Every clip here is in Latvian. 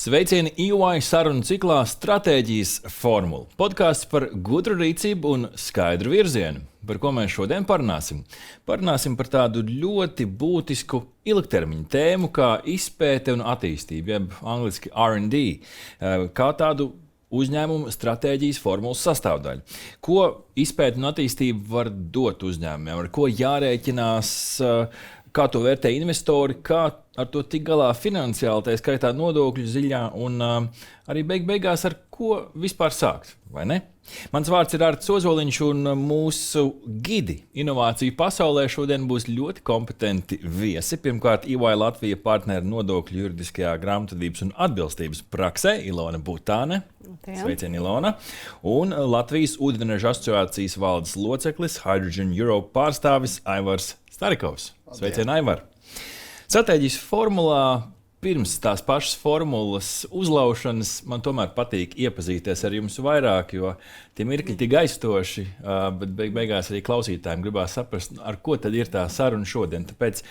Sveicieni EY sarunu ciklā Stratēģijas formula. Podkāsts par gudru rīcību un skaidru virzienu. Par ko mēs šodien parunāsim? Parunāsim par tādu ļoti būtisku ilgtermiņa tēmu kā izpēte un attīstība, jeb angliski R&D, kā tādu uzņēmumu stratēģijas formulas sastāvdaļu. Ko izpēte un attīstība var dot uzņēmumiem, ar ko jārēķinās, kā to vērtē investori, kā ar to tik galā finansiāli, tā skaitā nodokļu ziļā, un arī beigās ar ko vispār sākt, vai ne? Mans vārds ir Arts Ozoliņš, un mūsu gidi inovāciju pasaulē šodien būs ļoti kompetenti viesi. Pirmkārt, EY Latvija partneri nodokļu juridiskajā grāmatvedības un atbilstības praksē Ilona Butāne. Sveicieni, Ilona. Un Latvijas ūdeņraža asociācijas valdes loceklis, Hydrogen Europe pārstāvis Aivars Starikovs. Sveicieni, Aivar! Stratēģijas formulā pirms tās pašas formulas uzlaušanas man tomēr patīk iepazīties ar jums vairāk, jo tie mirkļi tik aizstoši, bet beigās arī klausītājiem gribās saprast, ar ko tad ir tā saruna šodien. Tāpēc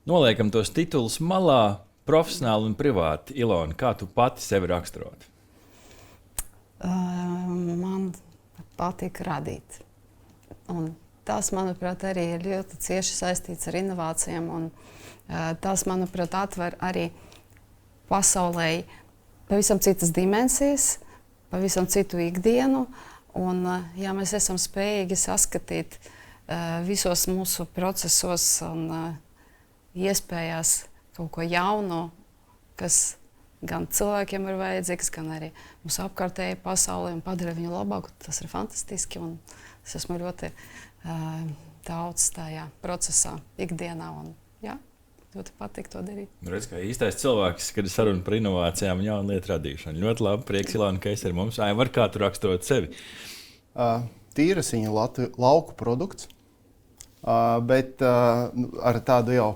noliekam tos titulus malā, profesionāli un privāti. Ilona, kā tu pati sevi raksturot? Man patīk radīt. Un tas, manuprāt, arī ir ļoti cieši saistīts ar inovācijām. Un tas, manuprāt, atver arī pasaulē pavisam citas dimensijas, pavisam citu ikdienu. Un, ja mēs esam spējīgi saskatīt visos mūsu procesos un iespējās kaut ko jaunu, kas gan cilvēkiem ir vajadzīgs, gan arī mūsu apkārtējai pasaulē un padara viņu labāku, tas ir fantastiski. Un es esmu ļoti daudz tajā procesā ikdienā. Un, jā. Ļoti patīk to darīt. Redz, kā īstais cilvēks, kad ir saruna par inovācijām un jaunu lietu radīšanu. Ļoti labi, prieks, Ilona, ka esi ar mums. Aivar, kā tu raksturot sevi? Tīrasiņa lauku produkts, bet ar tādu jau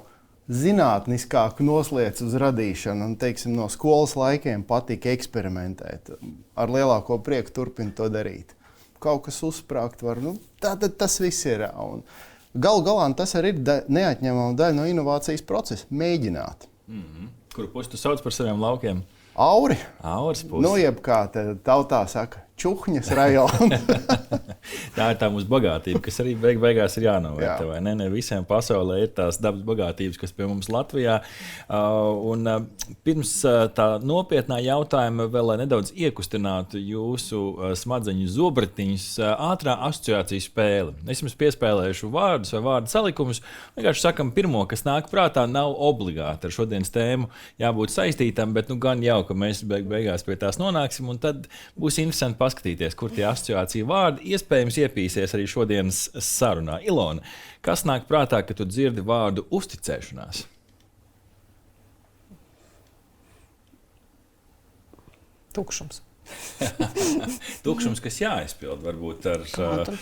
zinātniskāku noslēdz uz radīšanu. Un, teiksim, no skolas laikiem patīk eksperimentēt. Ar lielāko prieku turpinu to darīt. Kaut kas uzsprāgt var, tad tas viss ir. Galu galā tas arī ir neatņemama daļa no inovācijas procesa. Mēģināt. Kuru pusi tu sauc par saviem laukiem? Auri. Auras pusi. Jeb kā tautā saka, Čuhņas rajona. Tā ir tā mūsu bagātība, kas arī beigās ir jānovērtē. Jā. Ne visiem pasaulē ir tās dabas bagātības, kas pie mums Latvijā. Pirms tā nopietnā jautājuma vēl nedaudz iekustinātu jūsu smadzeņu zobratiņus, ātrā asociācijas spēle. Es jums piespēlēšu vārdus vai vārdu salikumus. Vienkārši sakam, pirmo, kas nāk prātā, nav obligāti ar šodienas tēmu jābūt saistītam, bet gan jau, ka mēs beigās pie tās nonāksim, un tad būs interesanti paskatīties, kur tie asociācija vārdi iespējams iepīsies arī šodienas sarunā. Ilona, kas nāk prātā, kad tu dzirdi vārdu uzticēšanās? Tukšums. Tukšums, kas jāizpild, varbūt ar...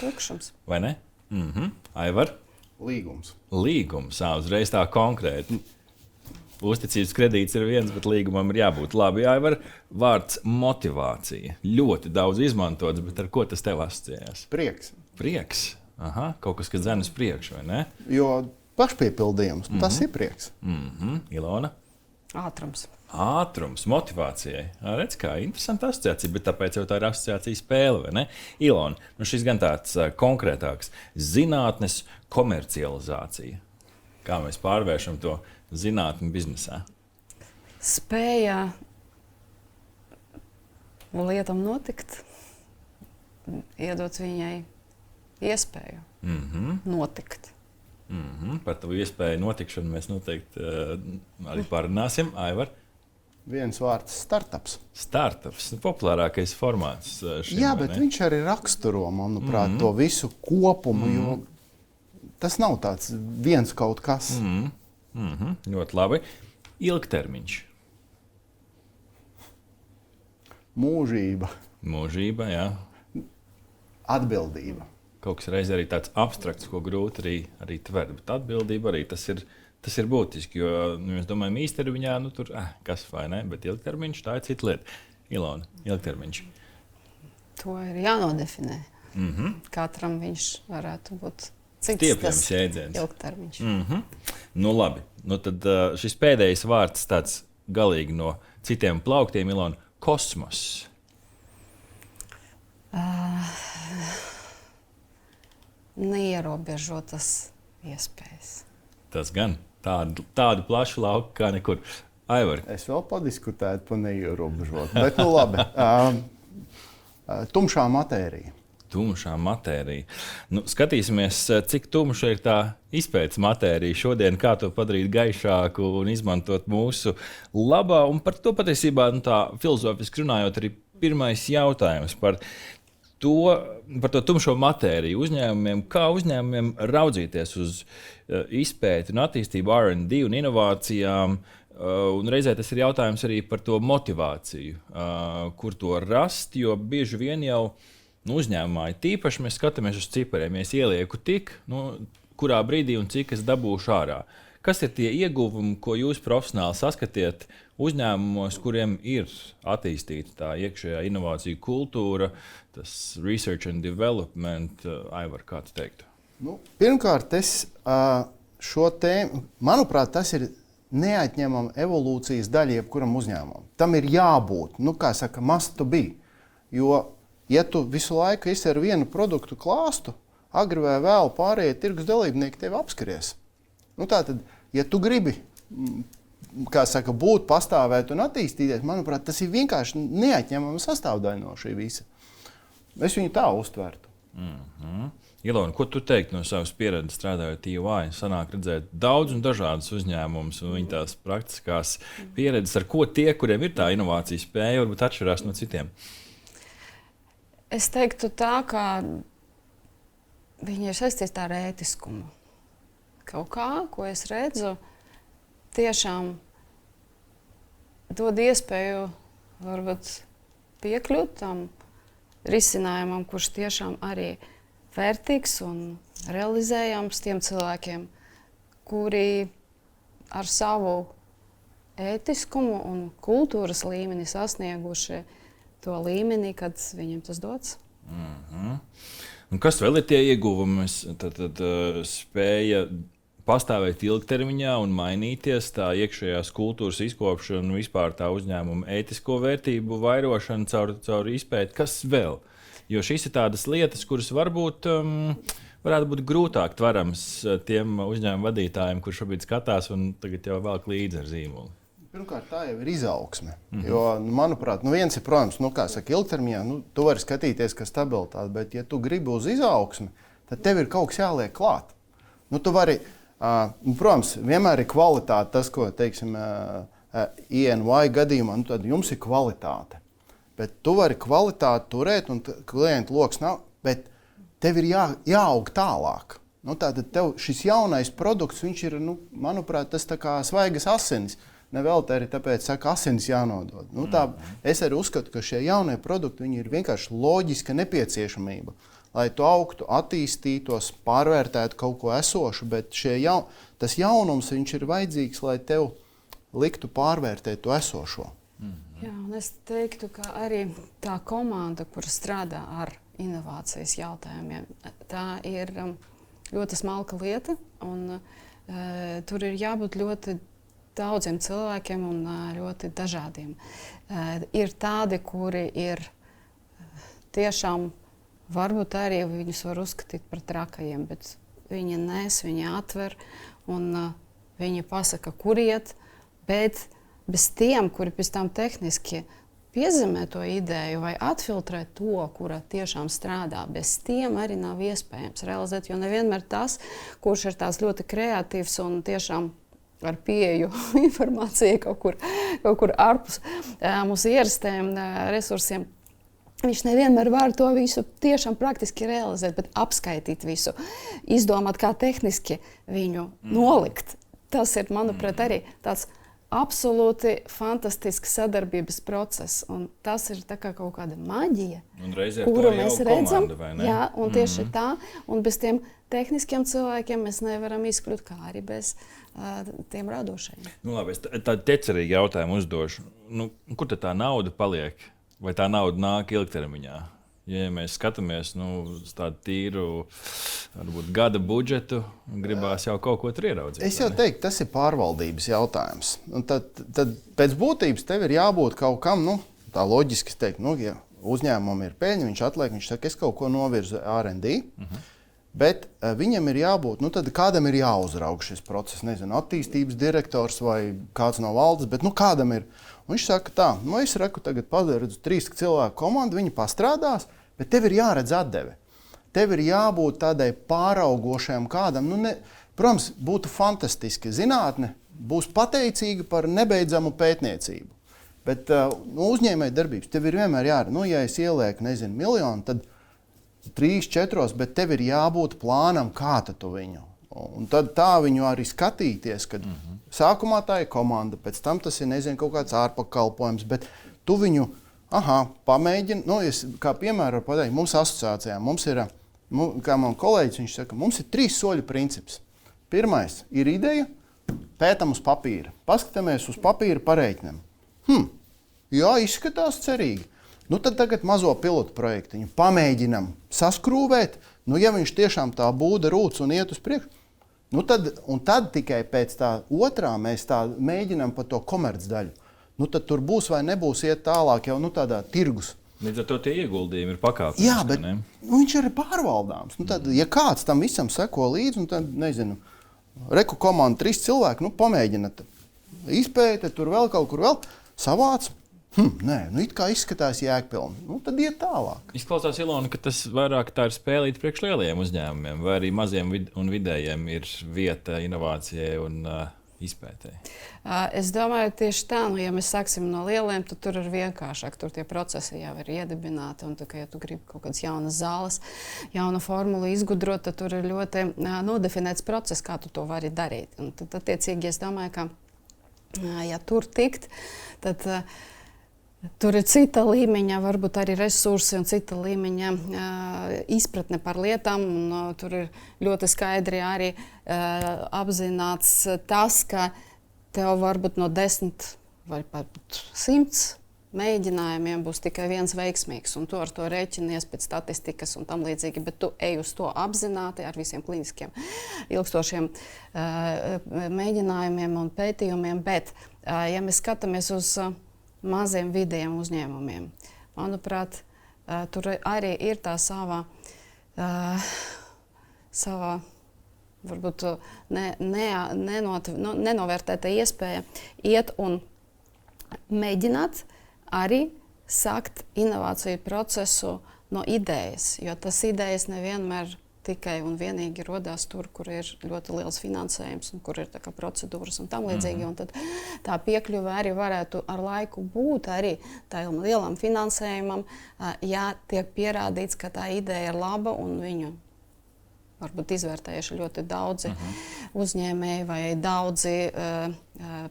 Tukšums. Vai ne? Aivar? Līgums. Līgums, uzreiz tā konkrēti. Uzticības kredīts ir viens, bet līgumam ir jābūt labi. Aivar, vārds motivācija. Ļoti daudz izmantots, bet ar ko tas tev asociējās? Prieks. Prieks? Aha, kaut kas, kas dzen uz priekšu, vai ne? Jo pašpiepildījums, tas ir prieks. Ilona? Ātrums. Ātrums, motivācijai. Redz, kā interesanta asociācija, bet tāpēc jau tā ir asociācija spēle, vai ne? Ilona, šis gan tāds konkrētāks. Zinātnes komercializācija. Kā mēs pārvēršam to zinātni biznesā? Spēja lietam notikt, iedot viņai iespēju notikt. Par tavu iespēju notikšanu mēs noteikti arī parunāsim. Aivar? Viens vārds - startups. Startups, populārākais formāts šim. Jā, bet viņš arī raksturo, manuprāt, to visu kopumu, jo tas nav tāds viens kaut kas. Ļoti labi. Ilgtermiņš. Mūžība. Mūžība, jā. Atbildība. Kaut kas reiz arī tāds abstrakts, ko grūti arī tvert. Bet atbildība arī tas ir būtiski, jo mēs domājam īstermiņā, tur kas vai ne, bet ilgtermiņš tā ir cita lieta. Ilona, ilgtermiņš. To ir jānodefinē. Katram viņš varētu būt stiepjams jēdziens. Ilgtermiņš. Nu labi, tad šis pēdējais vārds tāds galīgi no citiem plauktiem, Ilona, kosmos? Neierobežotas iespējas. Tas gan tādu plašu lauku kā nekur. Aivar. Es vēl padiskutētu par neierobežotu, bet nu labi. Tumšā matērija. Tumšā matērija. Nu, skatīsimies, cik tumša ir tā izpētes matērija šodien, kā to padarīt gaišāku un izmantot mūsu labā. Un par to patiesībā, tā filozofiski runājot, arī pirmais jautājums par to tumšo matēriju uzņēmumiem, kā uzņēmumiem raudzīties uz izpēti un attīstību, R&D un inovācijām. Un reizē tas ir jautājums arī par to motivāciju, kur to rast, jo bieži vien jau uzņēmumā ir tīpaši, mēs skatāmies uz cipariem. Ja es ielieku tik, kurā brīdī un cik es dabūšu ārā. Kas ir tie ieguvumi, ko jūs profesionāli saskatiet uzņēmumos, kuriem ir attīstīta tā iekšējā inovāciju kultūra, tas research and development, Aivar, kā tu teiktu? Pirmkārt, šo tēmu, manuprāt, tas ir neatņemama evolūcijas daļa jebkuram uzņēmumam. Tam ir jābūt, kā saka, must to be. Jo, ja tu visu laiku esi ar vienu produktu klāstu, agri vai vēl pārējie tirgus dalībnieki tevi apskaries. Tātad, ja tu gribi, būt, pastāvēt un attīstīties, manuprāt, tas ir vienkārši neatņemama sastāvdaļa no šī visa. Es viņu tā uztvertu. Ilona, ko tu teiktu no savas pieredzes strādājot EY? Sanāk redzēt daudz un dažādus uzņēmumus un viņu tās praktiskās pieredzes, ar ko tie, kuriem ir tā inovācijas spēja, varbūt atšķirās no citiem. Es teiktu tā, ka viņi ir saistīti ar ētiskumu. Kaut kā, ko es redzu, tiešām dod iespēju varbūt piekļūt tam risinājumam, kurš tiešām arī vērtīgs un realizējams tiem cilvēkiem, kuri ar savu ētiskumu un kultūras līmeni sasnieguši to līmeni, kad viņiem tas dots. Un kas vēl ir tie ieguvumi? Tad spēja pastāvēt ilgtermiņā un mainīties, tā iekšējās kultūras izkopšana un vispār tā uzņēmuma ētisko vērtību vairošana caur izpēti. Kas vēl? Jo šīs ir tādas lietas, kuras varētu būt grūtāk tveramas tiem uzņēmuma vadītājiem, kurš šobrīd skatās un tagad jau velk līdzi ar zīmolu. Pirmkārt, tā jau ir izaugsme. Jo, manuprāt, viens ir, protams, ilgtermiņā, tu vari skatīties, ka stabilitāte, bet, ja tu gribi uz izaugsmi, tad tev ir kaut kas jāliek klāt. Tu vari, protams, vienmēr ir kvalitāte, tas, ko, teiksim, EY gadījumā, tad jums ir kvalitāte. Bet tu vari kvalitāti turēt, un klientu loks nav, bet tev ir jāaug tālāk. Tātad tev šis jaunais produkts, viņš ir, manuprāt, tas tā kā svaigas asinis. Nevēl arī tāpēc, ka asinis jānodod. Es arī uzskatu, ka šie jaunie produkti ir vienkārši loģiska nepieciešamība, lai tu augtu, attīstītos, pārvērtētu kaut ko esošu, bet tas jaunums ir vajadzīgs, lai tev liktu pārvērtēt to esošo. Jā, un es teiktu, ka arī tā komanda, kur strādā ar inovācijas jautājumiem, tā ir ļoti smalka lieta, un tur ir jābūt ļoti daudziem cilvēkiem un ļoti dažādiem. Ir tādi, kuri ir tiešām, varbūt arī viņus var uzskatīt par trakajiem, bet viņi nes, viņi atver un viņi pasaka, kur iet, bet bez tiem, kuri pēc tam tehniski piezemē to ideju vai atfiltrē to, kura tiešām strādā, bez tiem arī nav iespējams realizēt, jo nevienmēr tas, kurš ir tās ļoti kreatīvs un tiešām ar pieeju informācijai kaut kur ārpus mūsu ierastiem resursiem. Viņš nevienmēr var to visu tiešām praktiski realizēt, bet apskaitīt visu, izdomāt, kā tehniski viņu nolikt. Tas ir, manuprāt, arī tāds absolūti fantastisks sadarbības process. Un tas ir tā kā kaut kāda maģija, kuru mēs redzam. Jā, un tieši tā. Un bez tiem tehniskiem cilvēkiem mēs nevaram izkļūt, kā arī bez tiem radošajiem. Labi, es tādu ķecerīgu jautājumu uzdošu. Kur tad tā nauda paliek? Vai tā nauda nāk ilgtermiņā? Ja mēs skatāmies uz tādu tīru, varbūt gada budžetu, gribās jau kaut ko tur ieraudzīt. Es jau teiktu, tas ir pārvaldības jautājums. Un tad pēc būtības tev ir jābūt kaut kam, tā loģiski teikt, ja uzņēmumam ir peļņa, viņš atliek, viņš saka, es kaut ko novirzu R&D. Bet viņam ir jābūt, tad kādam ir jāuzrauga šis process. Nezinu, attīstības direktors vai kāds no valdes, bet kādam ir. Un viņš saka tā, es reku tagad padarīju 3 cilvēku komandu, viņi pastrādās, bet tev ir jāredz atdeve. Tev ir jābūt tādai pāraugošajam kādam. Protams, būtu fantastiski. Zinātne būs pateicīga par nebeidzamu pētniecību. Bet uzņēmēja darbības tev ir vienmēr jāredz. Ja es ielieku, miljonu, tad 3, 4, bet tev ir jābūt plānam, kā tu viņu. Un tad tā viņu arī skatīties, kad sākumā tā ir komanda, pēc tam tas ir, kaut kāds ārpakalpojums, bet tu viņu, pamēģini, es kā piemēru varu pateikt, mums asociācijā, mums ir, kā man kolēģis, viņš saka, mums ir 3 soļu princips. Pirmais ir ideja, pētam uz papīra, paskatāmies uz papīra pareiķinam. Jā, izskatās cerīgi. Tad tagad mazo pilotu projektiņu pamēģinam saskrūvēt. Ja viņš tiešām tā būda rūts un iet uz priekšu, tad tikai pēc tā otrā mēs tā mēģinam par to komercdaļu. Tad tur būs vai nebūs iet tālāk jau tādā tirgus. Līdz ar to tie ieguldījumi ir pakāpeniski. Jā, bet viņš ir pārvaldāms. Tad, ja kāds tam visam seko līdzi, tad, reku komanda 3 cilvēki, pamēģinat izpēta, tur vēl kaut kur vēl savāc. Nē, it kā izskatās jēgpilni. Tad iet tālāk. Izklausās, Ilona, ka tas vairāk tā ir spēlīt priekš lielajiem uzņēmumiem, vai arī maziem un vidējiem ir vieta inovācijai un izpētēji. Es domāju, tieši tā, ja mēs sāksim no lieliem, tad tur ir vienkāršāk. Tur tie procesi jau ir iedibināti. Un, ja tu gribi kaut kādas jaunas zāles, jaunu formulu izgudrot, tad tur ir ļoti nodefinēts process, kā tu to vari darīt. Un tad, attiecīgi, es domāju, ka, ja tur tikt, tad tur ir cita līmeņa, varbūt arī resursi un cita līmeņa izpratne par lietām. Tur ir ļoti skaidri arī apzināts tas, ka tev varbūt no 10 vai pat 100 mēģinājumiem būs tikai viens veiksmīgs. Un tu ar to rēķinies pēc statistikas un tam līdzīgi. Bet tu ej uz to apzināti ar visiem klīniskiem ilgstošiem mēģinājumiem un pētījumiem. Bet, ja mēs skatāmies uz maziem vidējiem uzņēmumiem. Manuprāt, tur arī ir tā sava varbūt nenovērtēta iespēja iet un mēģināt arī sākt inovāciju procesu no idejas, jo tas idejas nevienmēr tikai un vienīgi rodās tur, kur ir ļoti liels finansējums un kur ir procedūras un tam līdzīgi. Un tad tā piekļuve arī varētu ar laiku būt arī tādam lielam finansējumam, ja tiek pierādīts, ka tā ideja ir laba un viņu varbūt izvērtējuši ļoti daudzi uzņēmēji vai daudzi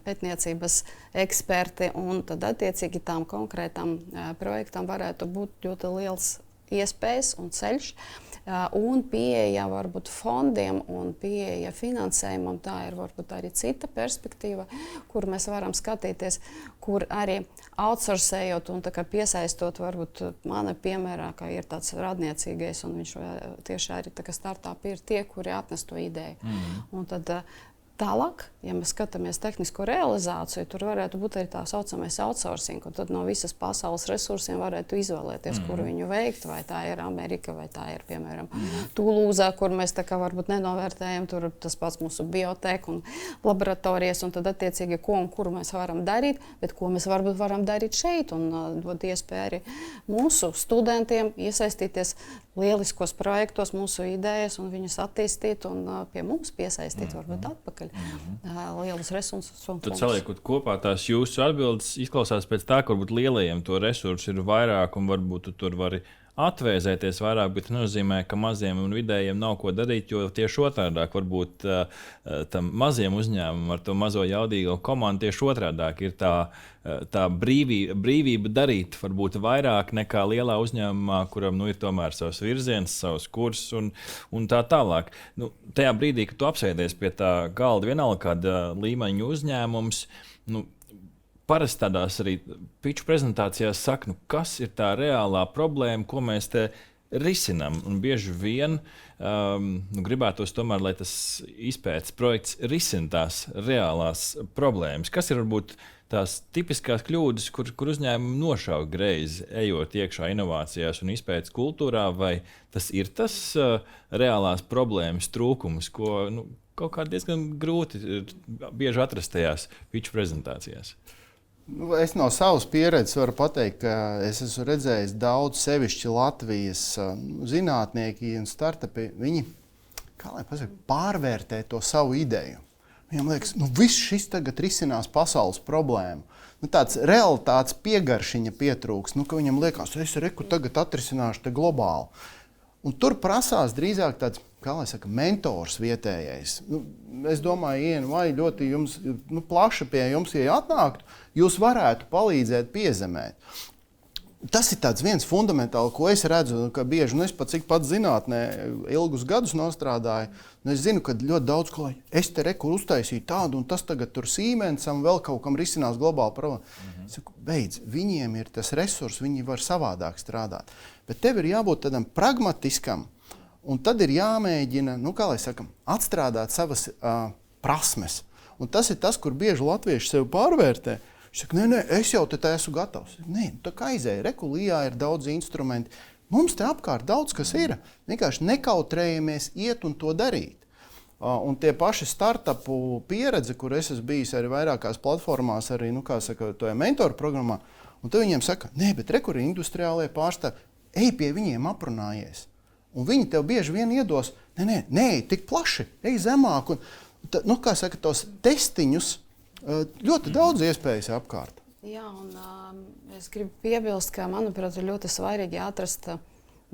pētniecības eksperti. Un tad attiecīgi tām konkrētām projektām varētu būt ļoti liels iespējas un ceļš. Un pieeja varbūt fondiem un pieeja finansējumam, tā ir varbūt arī cita perspektīva, kur mēs varam skatīties, kur arī outsourcējot un piesaistot, varbūt mana piemērā, ka ir tāds radniecīgais un viņš tieši arī startupi ir tie, kuri atnes to ideju. Un tad tālāk, ja mēs skatāmies tehnisko realizāciju, tur varētu būt arī tā saucamais outsourcing, un tad no visas pasaules resursiem varētu izvēlēties, kur viņu veikt, vai tā ir Amerika, vai tā ir, piemēram, Tulūzā, kur mēs varbūt nenovērtējam, tur tas pats mūsu bioteka un laboratorijas, un tad attiecīgi, ko un kuru mēs varam darīt, bet ko mēs varbūt varam darīt šeit, un dot iespēju arī mūsu studentiem iesaistīties lieliskos projektos, mūsu idejas, un viņus attīstīt, un pie mums piesaistīt varbūt atpakaļ. Lielus resursus un tad saliekot kopā tās jūsu atbildes izklausās pēc tā, ka varbūt lielajiem to resursu ir vairāk un varbūt tu tur vari atvēzēties vairāk, bet tas nozīmē, ka maziem un vidējiem nav ko darīt, jo tieši otrādāk varbūt tam maziem uzņēmumam ar to mazo jaudīgo komandu tieši otrādāk ir tā brīvība darīt varbūt vairāk nekā lielā uzņēmumā, kuram ir tomēr savs virziens, savs kurs un tā tālāk. Tajā brīdī, kad tu apsēdies pie tā galda vienalga kāda līmeņa uzņēmums, parasti tādās arī pitču prezentācijās saka, nu, kas ir tā reālā problēma, ko mēs te risinām. Un bieži vien gribētos tomēr, lai tas izpētes projekts risina tās reālās problēmas. Kas ir varbūt tās tipiskās kļūdas, kur uzņēmumi nošauj greizi, ejot iekšā inovācijās un izpētes kultūrā, vai tas ir tas reālās problēmas trūkums, ko kaut kā diezgan grūti bieži atrast tajās pitču prezentācijās? Es no savas pieredzes varu pateikt, ka es esmu redzējis daudz sevišķi Latvijas zinātnieki un startupi. Viņi, pārvērtē to savu ideju. Viņam liekas, viss šis tagad risinās pasaules problēmu. Tāds realitātes piegaršiņa pietrūks, ka viņam liekas, es tagad atrisināšu te globāli. Un tur prasās drīzāk tāds, mentors vietējais. Es domāju, Iena, vai ļoti jums, plaši pie jums, ja atnāktu, jūs varētu palīdzēt piezemēt. Tas ir tāds viens fundamentāli, ko es redzu, ka bieži, es pat cik pats zinātnē ilgus gadus nostrādāju, es zinu, ka ļoti daudz, ko es te uztaisīju tādu, un tas tagad tur Siemensam vēl kaut kam risinās globāli problēmu. Es saku, beidz, viņiem ir tas resurs, viņi var savādāk strādāt. Bet tev ir jābūt tādam pragmatiskam, un tad ir jāmēģina, atstrādāt savas prasmes. Un tas ir tas, kur bieži latvieši sev pārvērtē. Viņš saka, nē, es jau te esmu gatavs. Nē, tā kā aizēja, Rekulijā ir daudz instrumenti. Mums te apkārt daudz kas ir. Vienkārši nekautrējamies iet un to darīt. Un tie paši startupu pieredze, kur es esmu bijis arī vairākās platformās, arī, toja mentoru programmā, un tad viņiem saka, nē, bet Reku ir industriālie pārstāvji, ej pie viņiem aprunājies. Un viņi tev bieži vien iedos, nē, tik plaši, ej zemāk. Un, tos testiņus ļoti daudz iespējas apkārt. Jā, un es gribu piebilst, ka, manuprāt, ir ļoti svarīgi atrast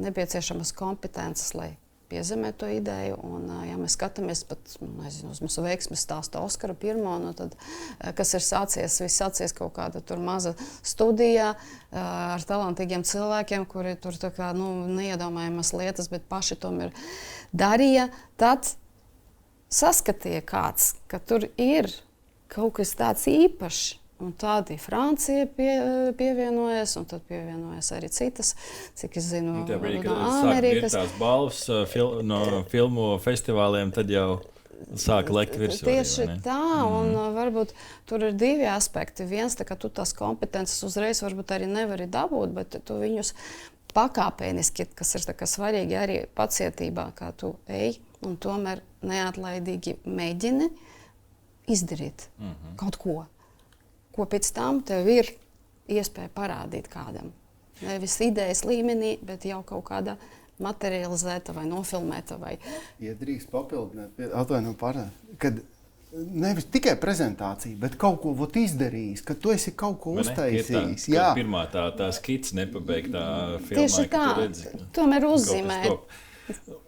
nepieciešamas kompetences, lai piezemētu to ideju. Un, ja mēs skatāmies pat, uz mūsu veiksmes stāstu Oskaru pirmo, tad, kas ir viss sācies kaut kāda tur maza studijā ar talantīgiem cilvēkiem, kuri tur neiedomājamas lietas, bet paši tomēr darīja, tad saskatīja kāds, ka tur ir kaut kas tāds īpašs. Un tādi Francija pievienojas, un tad pievienojas arī citas, cik es zinu, no Amerikas. Tās balvas no filmu festivāliem, tad jau sāka lekt virsū. Tieši tā, un varbūt tur ir divi aspekti. Viens, ka tu tās kompetences uzreiz varbūt arī nevari dabūt, bet tu viņus pakāpeniski, kas ir svarīgi arī pacietībā, kā tu ej, un tomēr neatlaidīgi mēģini izdarīt kaut ko pēc tam tev ir iespēja parādīt kādam. Nevis idejas līmenī, bet jau kaut kāda materializēta vai nofilmēta. Ja drīkst papildināt, kad nevis tikai prezentācija, bet kaut ko izdarījis, ka tu esi kaut ko uztaisījis. Jā, pirmā tā skica nepabeigtā filmā. Tieši tā, tomēr uzzīmē.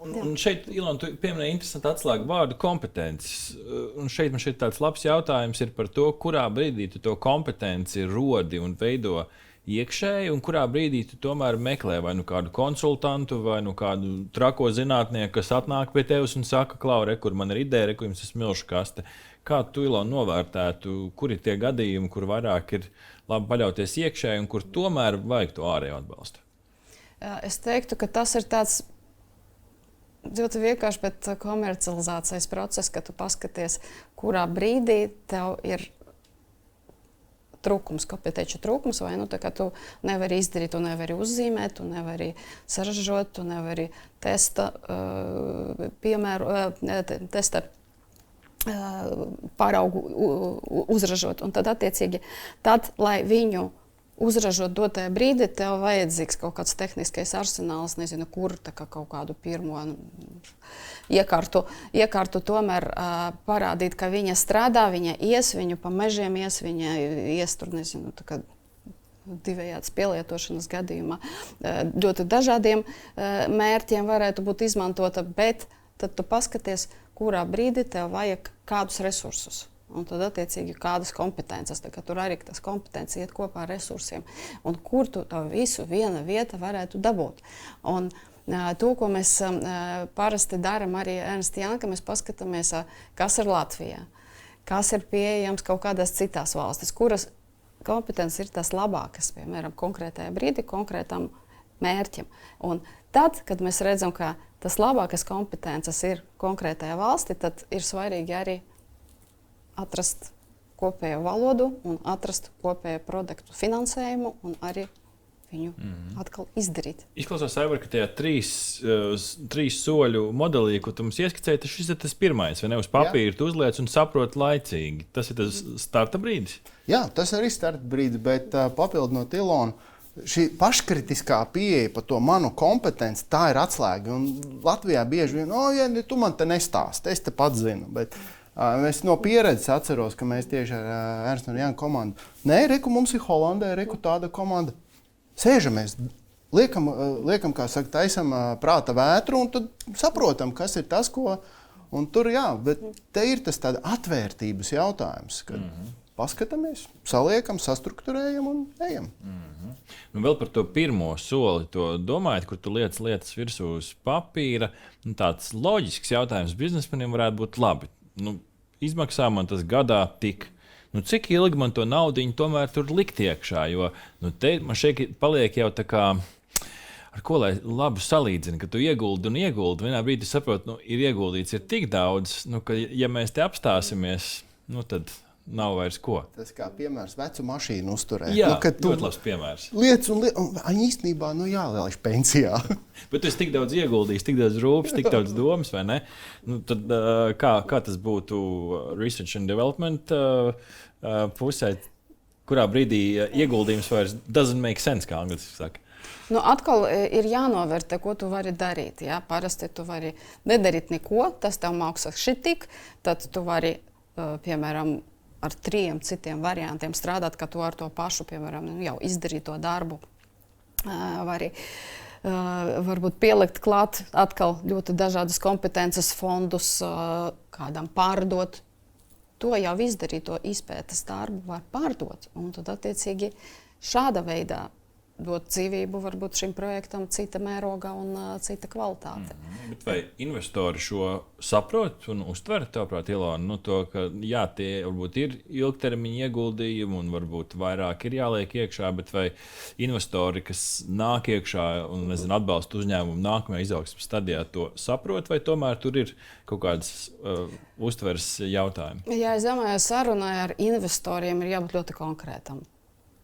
Un šeit, Ilona, tu pieminēji interesantu atslēgu vārdu kompetences. Un šeit man tāds labs jautājums ir par to, kurā brīdī tu to kompetenci rodi un veido iekšēji, un kurā brīdī tu tomēr meklē vai kādu konsultantu, vai kādu trako zinātnieku, kas atnāk pie tevis un saka, Klau, kur man ir ideja, kur jums ir smilšu kaste. Kā tu, Ilona, novērtētu, kur ir tie gadījumi, kur vairāk ir labi paļauties iekšēji un kur tomēr vajag to ārējo atbalstu? Es teiktu, ka tas ir tāds ļoti vienkārši, bet komercializācijas process, ka tu paskaties, kurā brīdī tev ir trūkums, kompetenču trūkums, vai tu nevari izdarīt, tu nevari uzzīmēt, tu nevari saražot, tu nevari testa pāraugu uzražot. Un tad, attiecīgi, lai viņu uzražot dotajā brīdī, tev vajadzīgs kaut kāds tehniskais arsenāls, nezinu, kur kaut kādu pirmo iekārtu tomēr parādīt, ka viņa strādā, viņa viņu pa mežiem viņa tur, nezinu, divējādas pielietošanas gadījumā. Ļoti dažādiem mērķiem varētu būt izmantota, bet tad tu paskaties, kurā brīdī tev vajag kādus resursus. Un tad, attiecīgi, kādas kompetences. Tur arī tas kompetences iet kopā ar resursiem. Un kur tu to visu viena vieta varētu dabūt. Un to, ko mēs parasti darām arī Ernst & Young, ka mēs paskatāmies, kas ir Latvijā, kas ir pieejams kaut kādās citās valstis, kuras kompetences ir tas labākais, piemēram, konkrētajā brīdī, konkrētam mērķim. Un tad, kad mēs redzam, ka tas labākais kompetences ir konkrētajā valstī, tad ir svarīgi arī atrast kopējo valodu un atrast kopējo produktu finansējumu un arī viņu atkal izdarīt. Izklausās, Aivar, ka tajā trīs soļu modelī, ko tu mums ieskicēji, šis ir tas pirmais, vai ne? Uz papīra tu uzliec un saproti laicīgi. Tas ir tas starta brīdis? Jā, tas arī starta brīdis, bet papildinot Ilonu, šī paškritiskā pieeja par to manu kompetenci, tā ir atslēga. Un Latvijā bieži vien, tu man te nestāsti, es te pats zinu. Bet es no pieredzes atceros, ka mēs tieši ar Ernstu un Jānu komandu, reku mums ir Holandē, reku tāda komanda. Sēžamies, liekam kā saka, taisam prāta vētru un tad saprotam, kas ir tas, ko... Un tur, bet te ir tas tāda atvērtības jautājums, kad paskatāmies, saliekam, sastrukturējam un ejam. Nu, vēl par to pirmo soli, to domājat, kur tu lietas virsū uz papīra. Tāds loģisks jautājums biznesmenim varētu būt labi. Izmaksā man tas gadā tik. Cik ilgi man to naudiņu tomēr tur likt iekšā? Jo te man šeit paliek jau tā kā, ar ko lai labi salīdzina, ka tu ieguldi un ieguldi. Vienā brīdī saproti, ir ieguldīts ir tik daudz, ka ja mēs te apstāsimies, tad nav vairs ko. Tas kā piemērs vecu mašīnu uzturēt. Jā, ļoti labs piemērs. Lietas un īstenībā jālaiž pensijā. Bet tu esi tik daudz ieguldījis, tik daudz rūpes, tik daudz domas, vai ne? Tad kā tas būtu research and development pusē, kurā brīdī ieguldījums vairs doesn't make sense, kā angliski saka? Atkal ir jānovērtē, ko tu vari darīt. Ja? Parasti tu vari nedarīt neko, tas tev maksā šitik, tad tu vari, piemēram, ar 3 citiem variantiem strādāt, ka tu ar to pašu, piemēram, jau izdarīt to darbu. Varbūt pielikt klāt atkal ļoti dažādas kompetences fondus, kādam pārdot. To jau izdarīt, to izpētes darbu var pārdot. Un tad, attiecīgi, šāda veidā dot dzīvību varbūt šim projektam cita mērogā un cita kvalitāte. Bet vai investori šo saprot un uztver, tavuprāt, Ilona, ka tie varbūt ir ilgtermiņa ieguldījumi un varbūt vairāk ir jāliek iekšā, bet vai investori, kas nāk iekšā un atbalsta uzņēmumu nākamajā izaugsmes stadijā, to saprot, vai tomēr tur ir kaut kādas uztveres jautājumi? Jā, es domāju, sarunai ar investoriem ir jābūt ļoti konkrētam.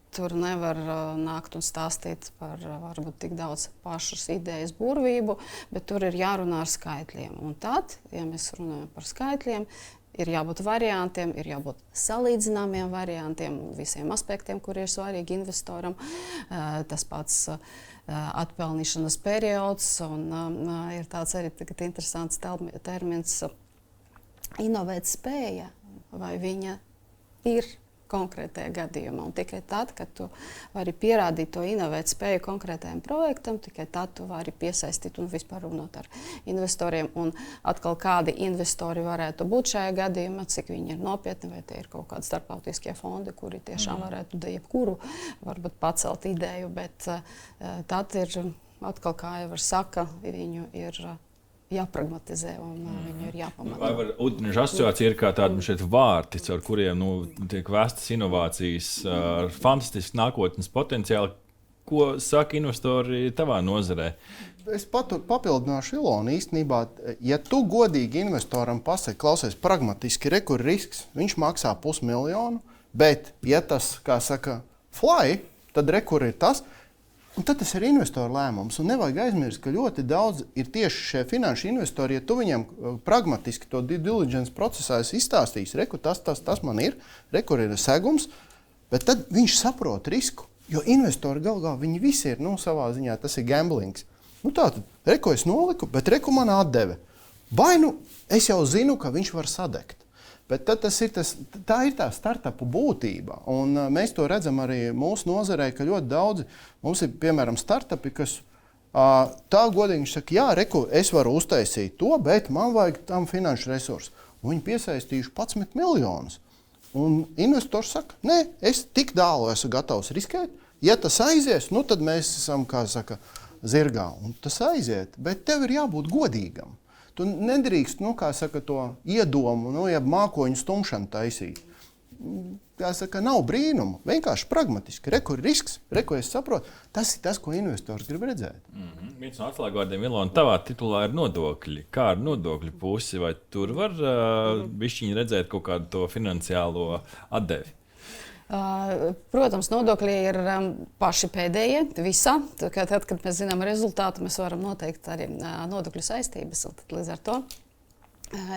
Tur nevar nākt un stāstīt par varbūt tik daudz pašas idejas burvību, bet tur ir jārunā ar skaitļiem. Un tad, ja mēs runājam par skaitļiem, ir jābūt variantiem, ir jābūt salīdzināmiem variantiem, visiem aspektiem, kuri ir svarīgi investoram. Tas pats atpelnīšanas periods, un ir tāds arī interesants termins inovēt spēja, vai viņa ir konkrētajā gadījumā. Un tikai tad, kad tu vari pierādīt to inovēt spēju konkrētajam projektam, tikai tad tu vari piesaistīt un vispār runāt ar investoriem. Un atkal kādi investori varētu būt šajā gadījumā, cik viņi ir nopietni, vai tie ir kaut kādi starptautiskie fondi, kuri tiešām varētu jebkuru varbūt pacelt ideju, bet tad ir atkal, kā jau saka, viņu ir jāpragmatizē un viņu ir jāpamata. Vai Ūdeņraža asociācija ir kā tāda šeit vārti, ar kuriem tiek vestas inovācijas ar fantastisku nākotnes potenciālu? Ko saka investori tavā nozarē? Es papildināšu Ilonu. Īstenībā, ja tu godīgi investoram pasaki, klausies, pragmatiski rekur risks, viņš maksā 500 000, bet, ja tas, kā saka, fly, tad rekur ir tas. Un tad tas ir investoru lēmums. Un nevajag aizmirst, ka ļoti daudz ir tieši šie finanšu investori, ja tu viņiem pragmatiski to due diligence procesā izstāstīsi, reku, tas man ir, reku ir segums, bet tad viņš saprot risku. Jo investori galvā viņi visi ir, savā ziņā tas ir gamblings. Tātad, reku es noliku, bet reku man atdeve. Vai es jau zinu, ka viņš var sadegt. Bet tad tā ir tā startupu būtība. Un mēs to redzam arī mūsu nozarē, ka ļoti daudzi mums ir, piemēram, startupi, kas tā godīgi saka, jā, reku, es varu uztaisīt to, bet man vajag tam finanšu resursu. Un viņi piesaistījuši 11 miljonus. Un investors saka, nē, es tik tālu esmu gatavs riskēt. Ja tas aizies, tad mēs esam, kā saka, zirgā. Un tas aiziet, bet tev ir jābūt godīgam. Tu nedrīkst, to iedomu, ja mākoņu stumšanu taisīt. jāsaka, nav brīnumu. Vienkārši pragmatiski. Re, kur ir risks, re, ko es saprotu. Tas ir tas, ko investors grib redzēt. Viens no atslēgvārdiem, Ilona, tavā titulā ir nodokļi. Kā ar nodokļu pusi? Vai tur var bišķiņi redzēt kaut kādu to finansiālo atdevi? Protams, nodokļi ir paši pēdējie visā. Tad, kad mēs zinām rezultātu, mēs varam noteikt arī nodokļu saistības. Līdz ar to,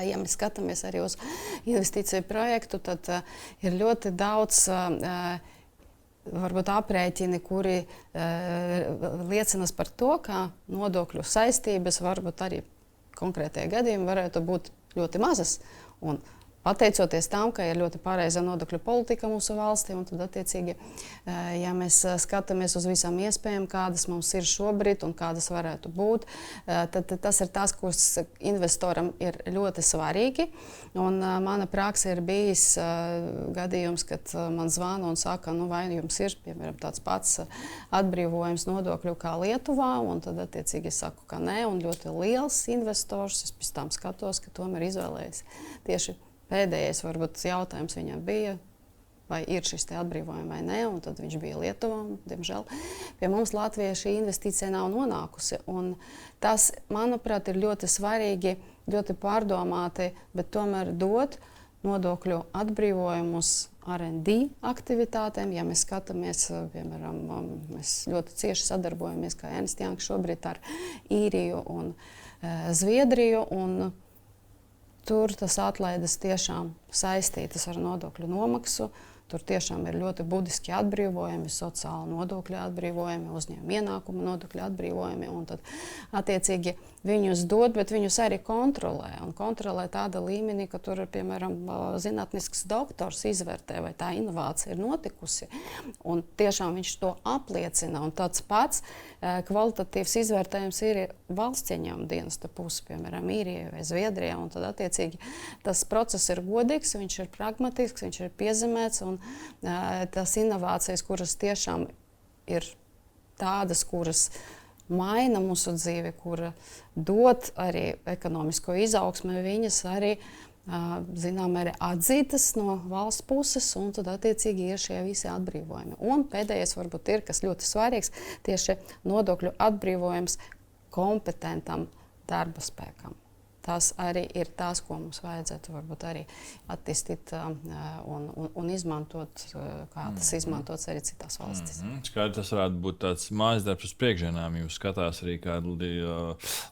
ja mēs skatāmies arī uz investīciju projektu, tad ir ļoti daudz varbūt aprēķini, kuri liecinas par to, ka nodokļu saistības varbūt arī konkrētajā gadījumā varētu būt ļoti mazas. Un pateicoties tam, ka ir ļoti pareiza nodokļu politika mūsu valstī, un tad, attiecīgi, ja mēs skatāmies uz visām iespējām, kādas mums ir šobrīd un kādas varētu būt, tad tas ir tas, kas investoram ir ļoti svarīgi. Un mana praksa ir bijis gadījums, kad man zvana un saka, vai jums ir, piemēram, tāds pats atbrīvojums nodokļu kā Lietuvā, un tad, attiecīgi, es saku, ka nē, un ļoti liels investors, es pēc tam skatos, ka tomēr izvēlējas tieši pēdējais varbūt jautājums viņam bija, vai ir šis te atbrīvojums vai nē, un tad viņš bija Lietuvā. Diemžēl pie mums Latvijā šī investīcija nav nonākusi. Un tas, manuprāt, ir ļoti svarīgi, ļoti pārdomāti, bet tomēr dot nodokļu atbrīvojumus R&D aktivitātēm. Ja mēs skatāmies, piemēram, mēs ļoti cieši sadarbojamies kā Ernst & Young šobrīd ar Īriju un Zviedriju. Un tur tas atlaides tiešām saistītas ar nodokļu nomaksu. Tur tiešām ir ļoti būtiski atbrīvojumi, sociāla nodokļa atbrīvojumi, uzņēmuma ienākuma nodokļa atbrīvojumi. Un tad, attiecīgi, viņus dod, bet viņus arī kontrolē. Un kontrolē tāda līmenī, ka tur, piemēram, zinātnisks doktors izvērtē, vai tā inovācija ir notikusi. Un tiešām viņš to apliecina. Un tāds pats kvalitatīvs izvērtējums ir valsts ieņēmuma dienesta puse, piemēram, Īrijā vai Zviedrijā. Un tad, attiecīgi, tas process ir godīgs, viņš ir pragmatisks, viņš ir piezemēts. Un tās inovācijas, kuras tiešām ir tādas, kuras maina mūsu dzīvi, kura dod arī ekonomisko izaugsmu, viņas arī, zinām, arī atzītas no valsts puses, un tad, attiecīgi, ir šie visi atbrīvojumi. Un pēdējais varbūt ir, kas ļoti svarīgs, tieši nodokļu atbrīvojums kompetentam darba spēkam. Tas arī ir tas, ko mums vajadzētu varbūt arī attīstīt un izmantot, kā tas izmantots arī citās valstīs. Skaidrs, tas varētu būt tāds mājas darbs uz priekšdienām. Jūs skatās arī kādi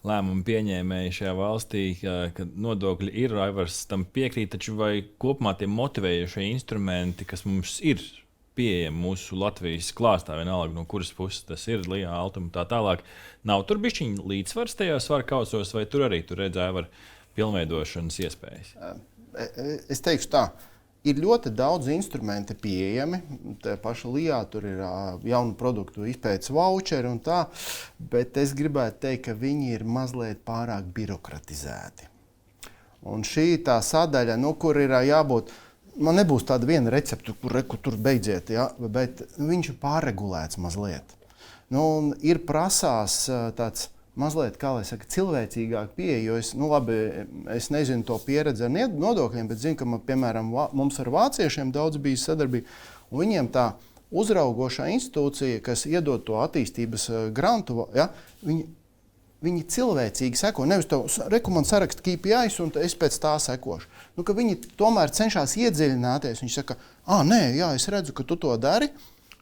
lēmumu pieņēmēji šajā valstī, ka nodokļi ir, Aivars tam piekrīt, taču vai kopumā tie motivējošie instrumenti, kas mums ir pieejami mūsu Latvijas klāstā, vienalga no kuras puses tas ir, Lijā, Altuma tā tālāk, nav tur bišķiņi līdzsvars tajā svaru kausos, vai tur arī tur redzēja var pilnveidošanas iespējas? Es teikšu tā, ir ļoti daudz instrumenti pieejami. Tā paša Lijā tur ir jaunu produktu izpētes voucheri un tā, bet es gribētu teikt, ka viņi ir mazliet pārāk birokratizēti. Un šī tā sadaļa, kur ir jābūt, man nebūs tāda viena recepte, kur tur beidziet, ja, bet viņš ir pārregulēts mazliet. Ir prasās tāds mazliet, kā lai saka, cilvēcīgāk pieeja, jo es nezinu to pieredzi ar nodokļiem, bet zinu, ka, piemēram, mums ar vāciešiem daudz bija sadarbība, un viņiem tā uzraugošā institūcija, kas iedod to attīstības grantu, ja, viņi cilvēcīgi seko, nevis to man saraksta KPIs, un es pēc tā sekošu. Ka viņi tomēr cenšas iedziļināties. Viņi saka, nē, jā, es redzu, ka tu to dari,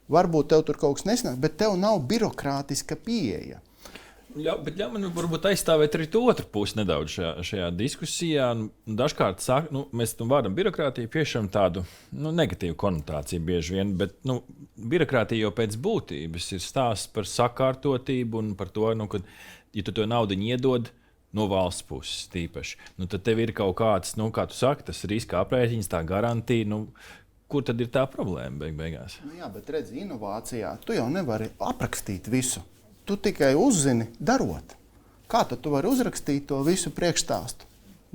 varbūt tev tur kaut kas nesanāk, bet tev nav birokrātiska pieeja. Bet man varbūt aizstāvēt arī to otru pusi nedaudz šajā diskusijā. Dažkārt mēs tam vārdam birokrātiju piešķiram tādu negatīvu konotāciju bieži vien, bet birokrātija jau pēc būtības ir stāsts par sakārtotību un par to, kad ja tu to naudu iedod no valsts puses tīpaši, tad tev ir kaut kāds, kā tu saki, tas riska aprēķins, tā garantija, kur tad ir tā problēma beigās? Jā, bet redzi, inovācijā tu jau nevari aprakstīt visu. Tu tikai uzzini, darot. Kā tad tu vari uzrakstīt to visu priekšstāstu?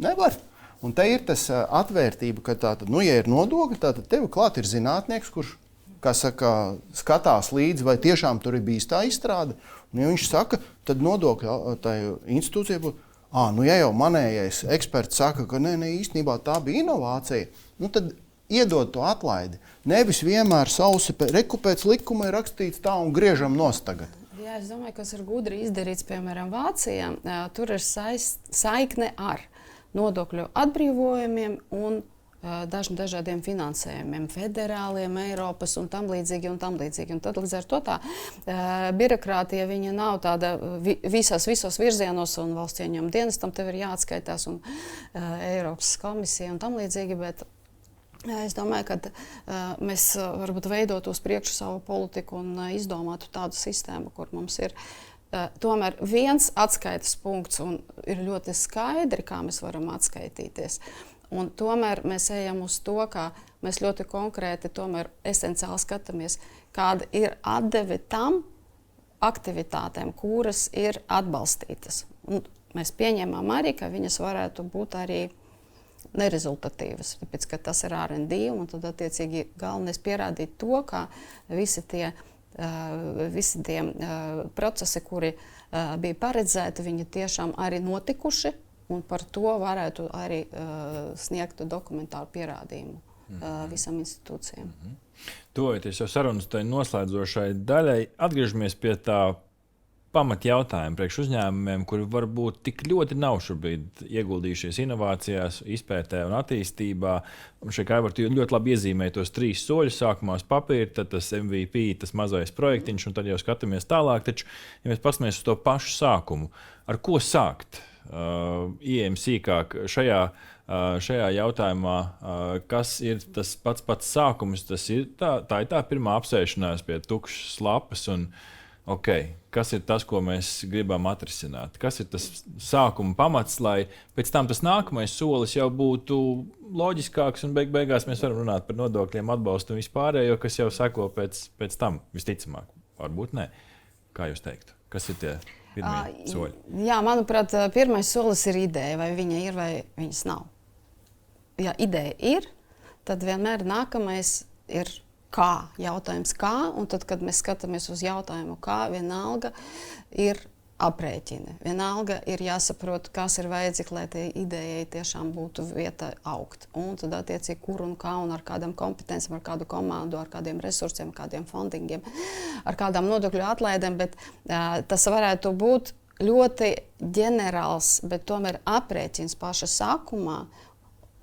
Nevar. Un te ir tas atvērtība, ka tātad, ja ir nodokļi, tad tev klāt ir zinātnieks, kurš, kā saka, skatās līdzi, vai tiešām tur ir bijis tā izstrāde. Un, ja viņš saka, tad nodokļu institūcija būtu, ja jau manējais eksperts saka, ka nē, īstenībā tā bija inovācija, tad iedod to atlaidi. Nevis vienmēr sausi, pēc likuma ir rakstīts tā un griežam nost tagad. Jā, es domāju, kas ir gudri izdarīts, piemēram, Vācijā. Tur ir saikne ar nodokļu atbrīvojumiem un dažādiem finansējumiem, federāliem, Eiropas un tam līdzīgi. Un tad līdz ar to tā birokrātija viņa nav tāda visos virzienos un valsts ieņēmuma dienestam tev ir jāatskaitās un Eiropas komisija un tam līdzīgi, bet es domāju, ka mēs varbūt veidotu uz priekšu savu politiku un izdomātu tādu sistēmu, kur mums ir tomēr viens atskaites punkts un ir ļoti skaidri, kā mēs varam atskaitīties. Un tomēr mēs ejam uz to, ka mēs ļoti konkrēti, tomēr esenciāli skatāmies, kāda ir atdeve tam aktivitātēm, kuras ir atbalstītas. Un mēs pieņemam arī, ka viņas varētu būt arī nerezultatīvas, tāpēc, ka tas ir R&D, un tad attiecīgi galvenais pierādīt to, ka visi tie procesi, kuri bija paredzēti, viņi tiešām arī notikuši, un par to varētu arī sniegt dokumentāru pierādījumu visam institūcijām. Tojoties jau sarunas tai noslēdzošai daļai, atgriežamies pie tā pamatjautājumu priekš uzņēmumiem, kuri varbūt tik ļoti nav šobrīd ieguldījušies inovācijās, izpētē un attīstībā. Un šeit Aivar, tu ļoti labi iezīmēji tos 3 soļus, sākumā uz papīra, tad tas MVP, tas mazais projektiņš, un tad jau skatāmies tālāk. Taču, ja mēs paskatāmies uz to pašu sākumu, ar ko sākt? Ieejam sīkāk šajā jautājumā, kas ir tas pats sākums, tā ir tā pirmā apsēšanās pie tukšas lapas un kas ir tas, ko mēs gribam atrisināt? Kas ir tas sākuma pamats, lai pēc tam tas nākamais solis jau būtu loģiskāks un beigās mēs varam runāt par nodokļiem, atbalstu un vispārējo, kas jau seko pēc tam visticamāk. Varbūt ne. Kā jūs teiktu? Kas ir tie pirmie soļi? Jā, manuprāt, pirmais solis ir ideja, vai viņa ir vai viņas nav. Ja ideja ir, tad vienmēr nākamais ir kā, jautājums kā, un tad, kad mēs skatāmies uz jautājumu kā, vienalga ir aprēķini. Vienalga ir jāsaprot, kas ir vajadzīgs, lai tai idejai tiešām būtu vieta augt. Un tad attiecīgi kur un kā un ar kādām kompetencijām, ar kādu komandu, ar kādiem resursiem, kādiem fondingiem, ar kādām nodokļu atlaidēm, bet tas varētu būt ļoti ģenerāls, bet tomēr aprēķins paša sākumā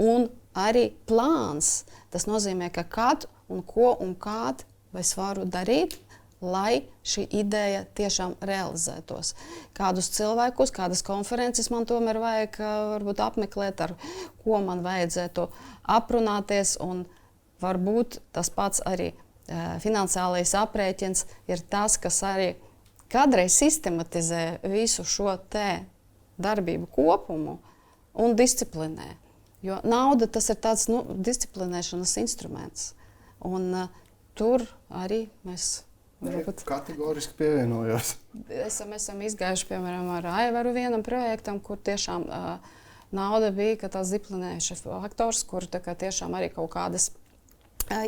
un arī plāns. Tas nozīmē, ka kad un ko un kād es varu darīt, lai šī ideja tiešām realizētos. Kādus cilvēkus, kādas konferences man tomēr vajag varbūt apmeklēt, ar ko man vajadzētu aprunāties, un varbūt tas pats arī finansiālais aprēķins ir tas, kas arī kādreiz sistematizē visu šo te darbību kopumu un disciplinē. Jo nauda tas ir tāds disciplinēšanas instruments. Un tur arī mēs kategoriski pievienojos. Esam izgājuši, piemēram, ar Aivaru vienam projektam, kur tiešām nauda bija, ka tās disciplinējuši faktors, kur tiešām arī kaut kādas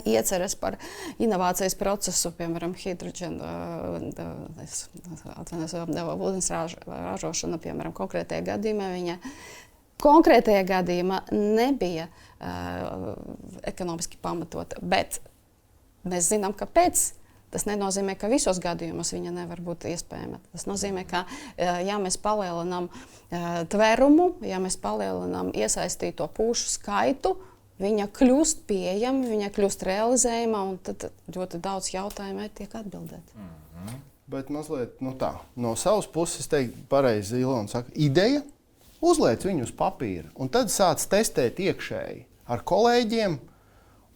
ieceres par inovācijas procesu, piemēram, ūdens ražošana, piemēram, konkrētajā gadījumā nebija ekonomiski pamatota, bet mēs zinām, kāpēc. Tas nenozīmē, ka visos gadījumos viņa nevar būt iespējama. Tas nozīmē, ka ja mēs palielinām tvērumu, ja mēs palielinām iesaistīto pušu skaitu, viņa kļūst pieejama, viņa kļūst realizējama, un tad ļoti daudz jautājumu tiek atbildēti. Bet mazliet no savas puses teiktu pareizi, Ilona saka, ideja, uzliec viņu uz papīra, un tad sāc testēt iekšēji ar kolēģiem.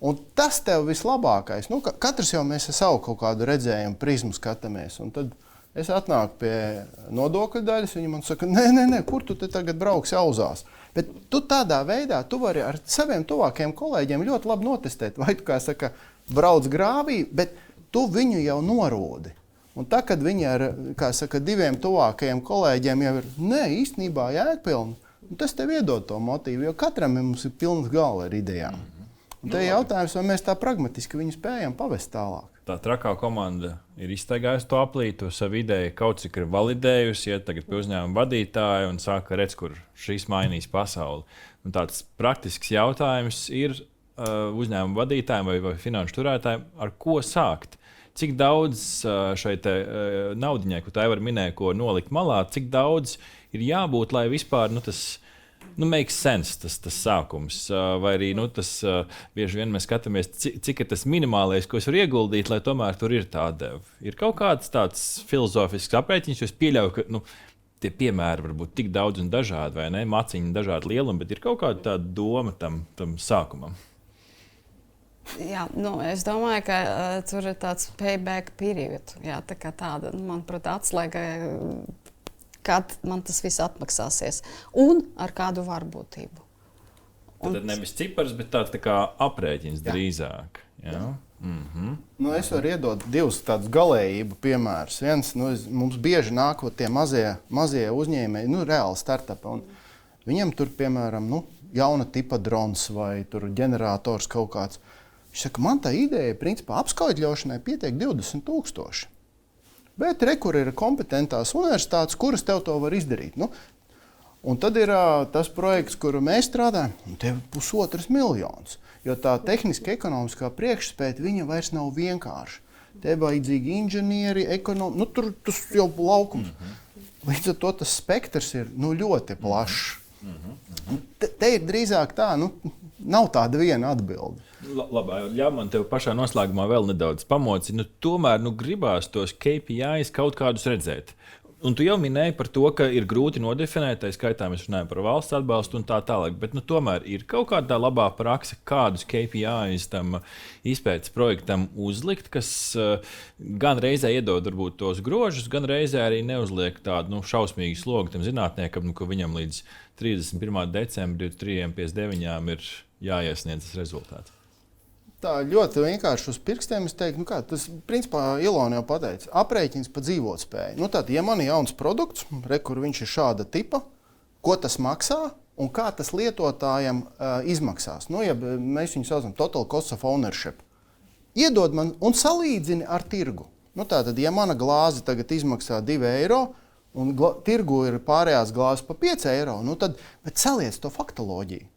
Un tas tev vislabākais. Katrs jau mēs ar savu kaut kādu redzējumu prizmu skatāmies. Un tad es atnāku pie nodokļu daļas, viņi man saka, nē, kur tu te tagad brauksi auzās? Bet tu tādā veidā, tu vari ar saviem tuvākajiem kolēģiem ļoti labi notestēt. Vai tu, kā saka, brauc grāvī, bet tu viņu jau norodi. Un tā, kad viņi ar, kā saka, 2 tuvākajiem kolēģiem jau ir, īstenībā jēgpilni, tas tev iedod to motīvu, jo katram mums ir pilns gala ar idejām. Un te ir jautājums, vai mēs tā pragmatiski viņu spējam pavest tālāk. Tā trakā komanda ir iztaigājusi to aplītu, savu ideju kaut cik ir validējusi, iet tagad pie uzņēmuma vadītāja un saka, redz, kur šis mainīs pasauli. Un tāds praktisks jautājums ir uzņēmumu vadītājiem vai finanšu turētājiem, ar ko sākt? Cik daudz šai naudiņai, ko tā jau minēja, ko nolikt malā, cik daudz ir jābūt, lai vispār tas makes sense, tas sākums. Vai arī tas bieži vien mēs skatāmies, cik ir tas minimālais, ko es varu ieguldīt, lai tomēr tur ir tāda. Ir kaut kāds tāds filozofisks aprēķins, jo es pieļauju, ka tie piemēri var būt tik daudz un dažādi, vai ne? Maciņi dažādi lielumi, bet ir kaut kāda tāda doma tam sākumam. Jā, es domāju, ka tur ir tāds payback period. Jā, tāda, manuprāt, atslēga, kad man tas viss atmaksāsies un ar kādu varbūtību. Tad nevis cipars, bet tāds tā kā aprēķins drīzāk. Jā. Es varu iedot divus tādus galējību piemērus. Viens, mums bieži nāk tie mazie uzņēmēji, reāli startupi. Viņam tur, piemēram, jauna tipa drons vai ģenerators kaut kāds. Viņš saka, man tā ideja, principā, apskaitļošanai pietiek 20,000. Bet kur ir kompetentās universitātes, kuras tev to var izdarīt. Un tad ir tas projekts, kuru mēs strādājam, un tev ir 1,5 miljonus. Jo tā tehniska ekonomiskā priekšspēja, viņa vairs nav vienkārša. Tev vajadzīgi inženieri, ekonomi, tur tas jau laukums. Līdz ar to tas spektrs ir ļoti plašs. Te ir drīzāk tā, nav tāda viena atbilde. Labi, ļauj man tev pašā noslēgumā vēl nedaudz pamocīt. Tomēr gribās tos KPIs kaut kādus redzēt. Un tu jau minēji par to, ka ir grūti nodefinēt, tā skaitā mēs runājam par valsts atbalstu un tā tālāk. Bet tomēr ir kaut kāda labā prakse, kādus KPIs tam izpētes projektam uzlikt, kas gan reizē iedod varbūt tos grožus, gan reizē arī neuzliek tādu šausmīgu slogu tam zinātniekam, ka viņam līdz 31. decembrim 23:59 ir jāiesniedz tas rezultāts. Tā ļoti vienkārši uz pirkstiem es teiktu, tas principā Ilona jau pateica, aprēķins pa dzīvotspēju. Tātad, ja man ir jauns produkts, kur viņš ir šāda tipa, ko tas maksā un kā tas lietotājam izmaksās. Ja mēs viņu saucam total cost of ownership. Iedod man un salīdzini ar tirgu. Tātad, ja mana glāze tagad izmaksā 2 eiro un tirgu ir pārējās glāzes pa 5 eiro, tad saliec to faktoloģiju.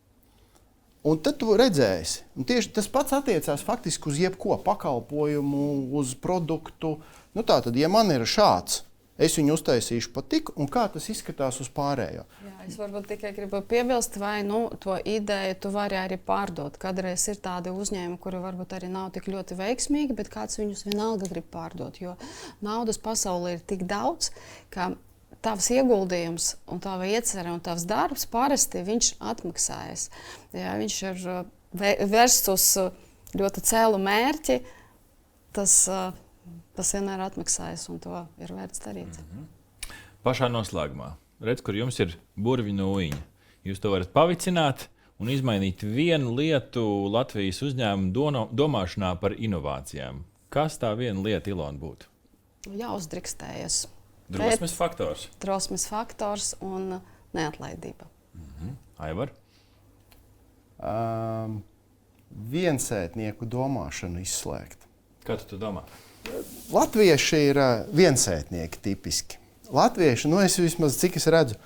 Un tad tu redzēsi, un tieši tas pats attiecās faktiski uz jebko pakalpojumu, uz produktu. Tātad, ja man ir šāds, es viņu uztaisīšu pa tik, un kā tas izskatās uz pārējo. Jā, es varbūt tikai gribu piebilst, vai to ideju tu vari arī pārdot. Kadreiz ir tādi uzņēmumi, kuri varbūt arī nav tik ļoti veiksmīgi, bet kāds viņus vienalga grib pārdot, jo naudas pasaulē ir tik daudz, ka tavs ieguldījums, un tava iecerē un tavs darbs parasti viņš atmaksājas. Ja viņš ir vērsts uz ļoti cēlu mērķi, tas vienmēr atmaksājas, un to ir vērts darīt. Pašā noslēgumā, redz, kur jums ir burvju nūjiņa. Jūs to varat pavicināt un izmainīt vienu lietu Latvijas uzņēmumu domāšanā par inovācijām. Kas tā viena lieta, Ilona, būtu? Jāuzdrikstējas. Drosmes faktors. Drosmes faktors un neatlaidība. Aivar? Viensētnieku domāšanu izslēgt. Kā tu domā? Latvieši ir viensētnieki tipiski. Latvieši, es vismaz cik es redzu,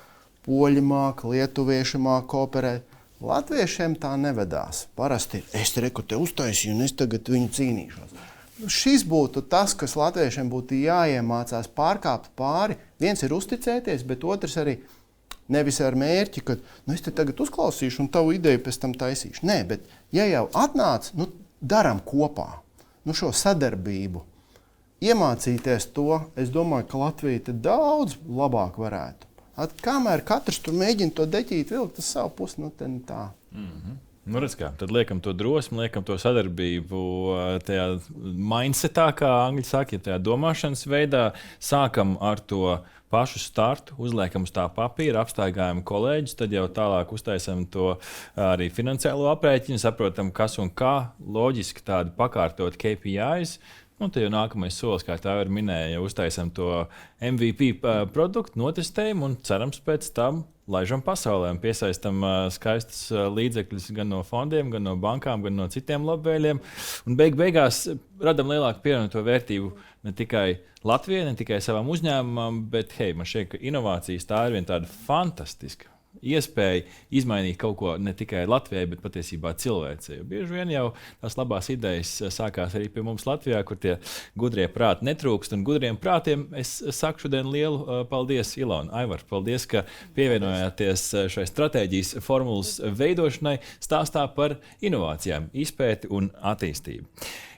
poļi māca, lietuvieši māca kooperēt. Latviešiem tā nevedās. Parasti es te uztaisīju un es tagad viņu cīnīšos. Šis būtu tas, kas latviešiem būtu jāiemācās pārkāpt pāri. Viens ir uzticēties, bet otrs arī nevis ar mērķi, ka es te tagad uzklausīšu un tavu ideju pēc tam taisīšu. Nē, bet ja jau atnāc, daram kopā. Šo sadarbību. Iemācīties to, es domāju, ka Latvija te daudz labāk varētu. Kamēr katrs tur mēģina to deķīt vilkt uz savu pusi, tā. Redz kā, tad liekam to drosmi, liekam to sadarbību tajā mindsetā, kā angļu saka, tajā domāšanas veidā. Sākam ar to pašu startu, uzliekam uz tā papīra, apstaigājam kolēģus, tad jau tālāk uztaisam to arī finansiālo aprēķinu, saprotam, kas un kā, loģiski tādi pakārtot KPIs. Tad jau nākamais solis, kā tā jau minēja, uztaisam to MVP produktu, notestējam un cerams pēc tam laižam pasaulē un piesaistam skaistus līdzekļus gan no fondiem, gan no bankām, gan no citiem labvēliem. Un beigās radam lielāku pievienoto vērtību ne tikai Latvijai, ne tikai savam uzņēmumam, bet man šķiet, ka inovācijas tā ir viena tāda fantastiska iespēja izmainīt kaut ko ne tikai Latvijai, bet patiesībā cilvēcei. Bieži vien jau tās labās idejas sākās arī pie mums Latvijā, kur tie gudrie prāti netrūkst. Un gudriem prātiem es saku šodien lielu paldies, Ilona. Aivar, paldies, ka pievienojāties šai stratēģijas formulas veidošanai, stāstā par inovācijām, izpēti un attīstību.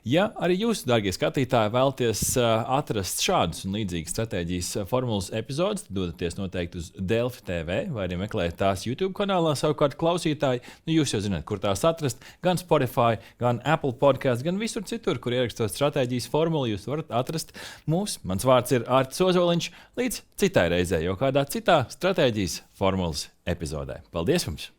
Ja arī jūs, darbie skatītāji, vēlaties atrast šādus un līdzīgas stratēģijas formulas epizodus, tad dodaties noteikti uz Delfi TV vai arī meklējiet tās YouTube kanālā. Savukārt klausītāji, jūs jau zināt, kur tās atrast. Gan Spotify, gan Apple Podcast, gan visur citur, kur ierakstot stratēģijas formulu, jūs varat atrast mūs. Mans vārds ir Ārtis Ozoliņš. Līdz citai reizei, jau kādā citā stratēģijas formulas epizodē. Paldies jums!